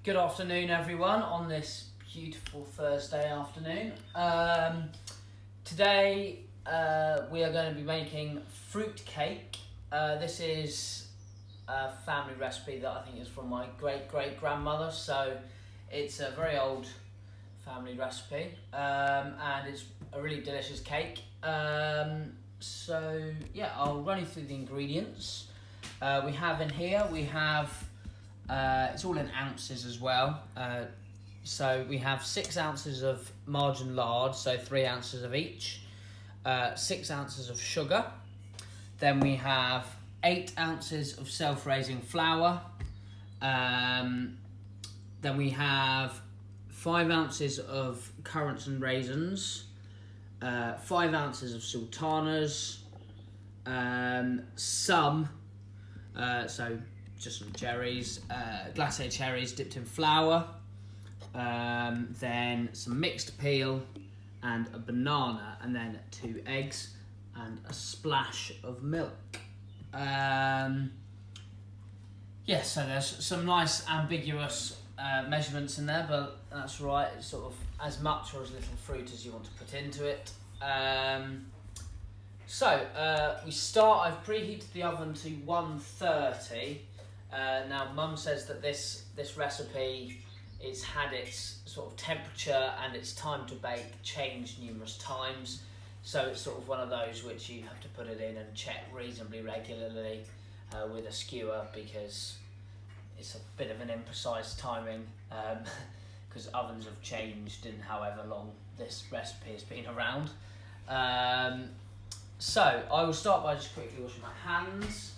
Good afternoon, everyone, on this beautiful Thursday afternoon. Today we are going to be making fruit cake. This is a family recipe that I think is from my great-great-grandmother, so it's a very old family recipe, and it's a really delicious cake. So yeah, I'll run you through the ingredients. We have in here, it's all in ounces as well. So we have 6 ounces of margarine lard, so 3 ounces of each. 6 ounces of sugar. Then we have 8 ounces of self-raising flour. Then we have 5 ounces of currants and raisins. 5 ounces of sultanas. Just some cherries, glacé cherries dipped in flour, then some mixed peel and a banana, and then 2 eggs and a splash of milk. So there's some nice ambiguous measurements in there, but that's right, it's sort of as much or as little fruit as you want to put into it. I've preheated the oven to 130. Now, Mum says that this recipe, it's had its sort of temperature and its time to bake changed numerous times. So it's sort of one of those which you have to put it in and check reasonably regularly with a skewer, because it's a bit of an imprecise timing, because ovens have changed in however long this recipe has been around. So I will start by just quickly washing my hands.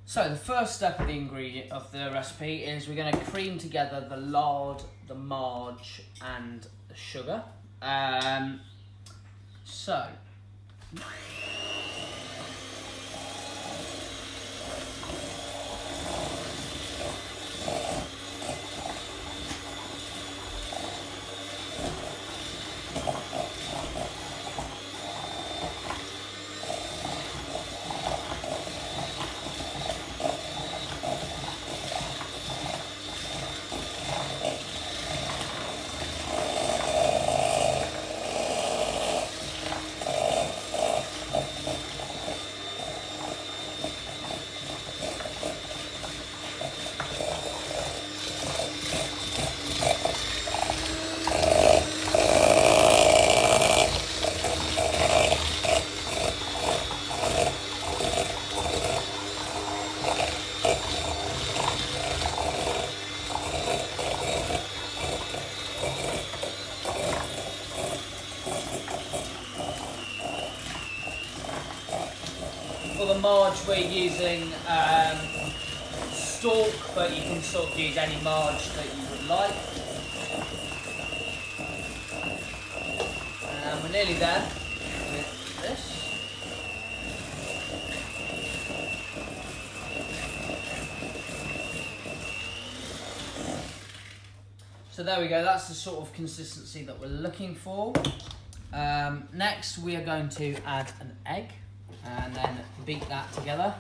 So the first step of the recipe is we're going to cream together the lard, the marge, and the sugar. For the marge, we're using stalk, but you can sort of use any marge that you would like. And we're nearly there with this. So there we go, that's the sort of consistency that we're looking for. Next, we are going to add an egg and then beat that together.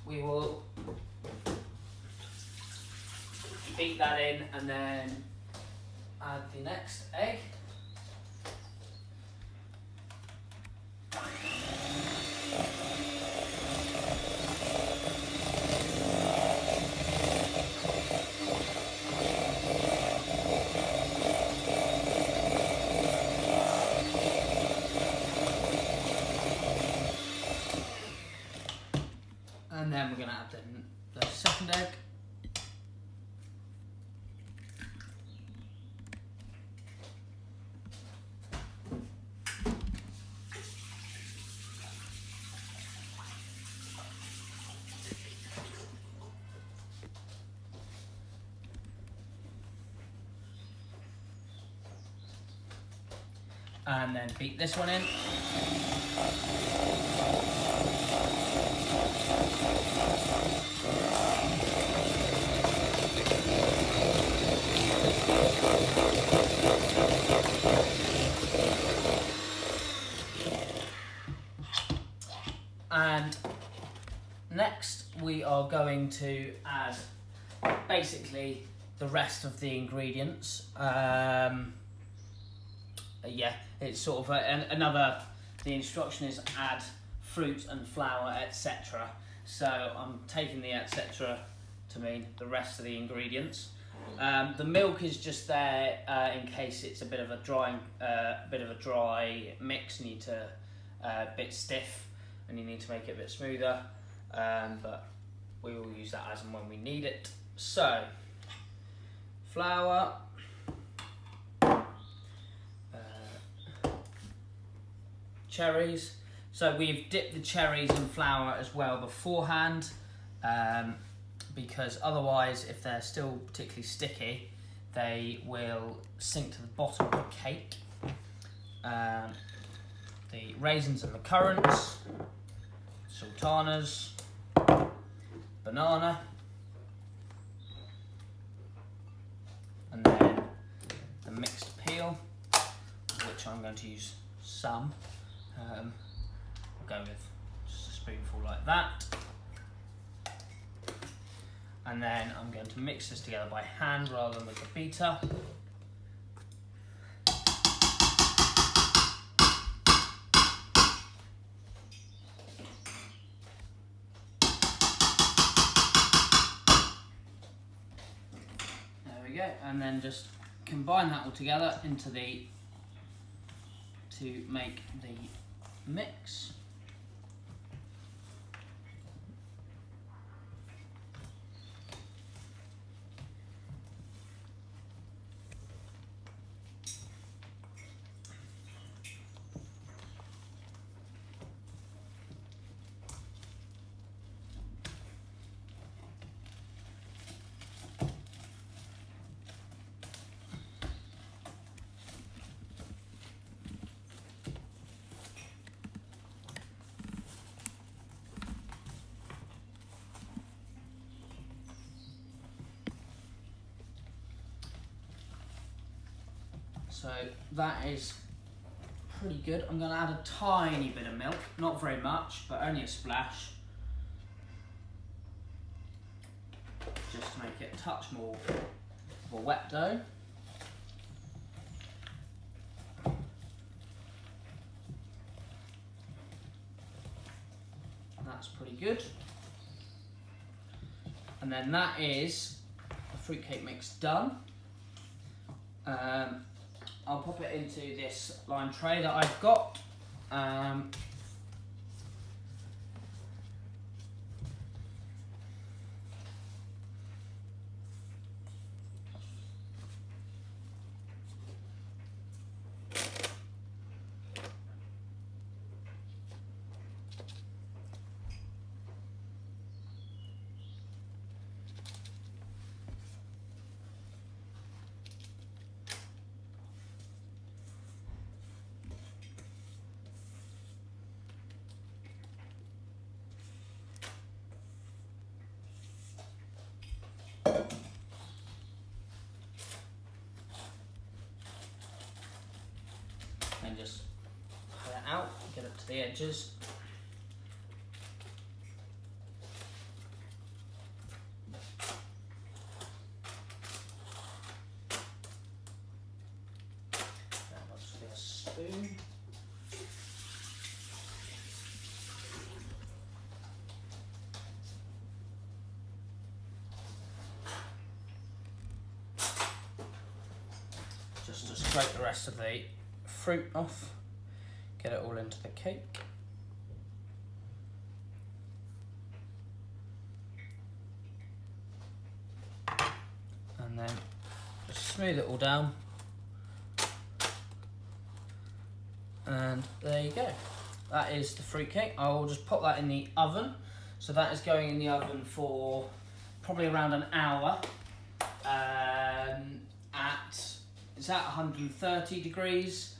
We will beat that in and then add the next egg. And then we're going to add the second egg. and then beat this one in. And next we are going to add basically the rest of the ingredients. Yeah, it's sort of another, the instruction is add fruit and flour, etc. So I'm taking the etc. to mean the rest of the ingredients. The milk is just there in case it's a bit of a dry mix. You need to a bit stiff, and you need to make it a bit smoother. But we will use that as and when we need it. So flour, cherries. So we've dipped the cherries in flour as well beforehand, because otherwise, if they're still particularly sticky, they will sink to the bottom of the cake. The raisins and the currants, sultanas, banana, and then the mixed peel, which I'm going to use some. I'll go with just a spoonful like that. And then I'm going to mix this together by hand rather than with the beater. There we go, and then just combine that all together into to make the mix. So that is pretty good. I'm going to add a tiny bit of milk, not very much, but only a splash, just to make it a touch more of a wet dough. That's pretty good. And then that is the fruitcake mix done. I'll pop it into this lime tray that I've got. And just pull it out, get it to the edges. And I'll just get a spoon. Just to scrape the rest of the fruit off, get it all into the cake. And then just smooth it all down. And there you go. That is the fruit cake. I'll just pop that in the oven. So that is going in the oven for probably around an hour. It's at 130 degrees.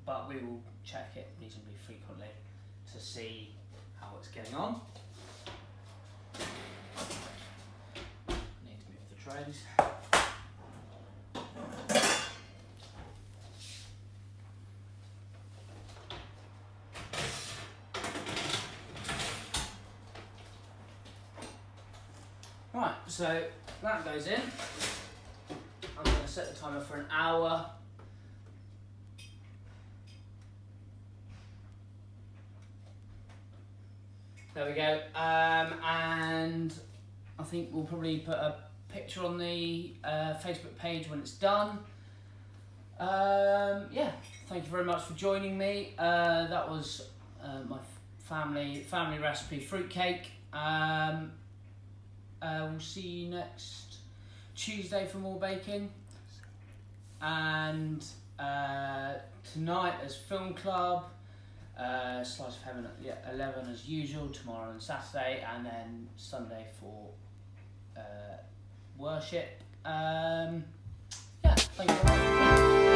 But we will check it reasonably frequently to see how it's getting on. Need to move the trays. Right, so that goes in. I'm going to set the timer for an hour. There we go. And I think we'll probably put a picture on the Facebook page when it's done. Yeah, thank you very much for joining me. That was my family recipe fruitcake. We'll see you next Tuesday for more baking. And tonight there's film club, Slice of Heaven at 11 as usual, tomorrow and Saturday, and then Sunday for worship. Yeah, thank you very much.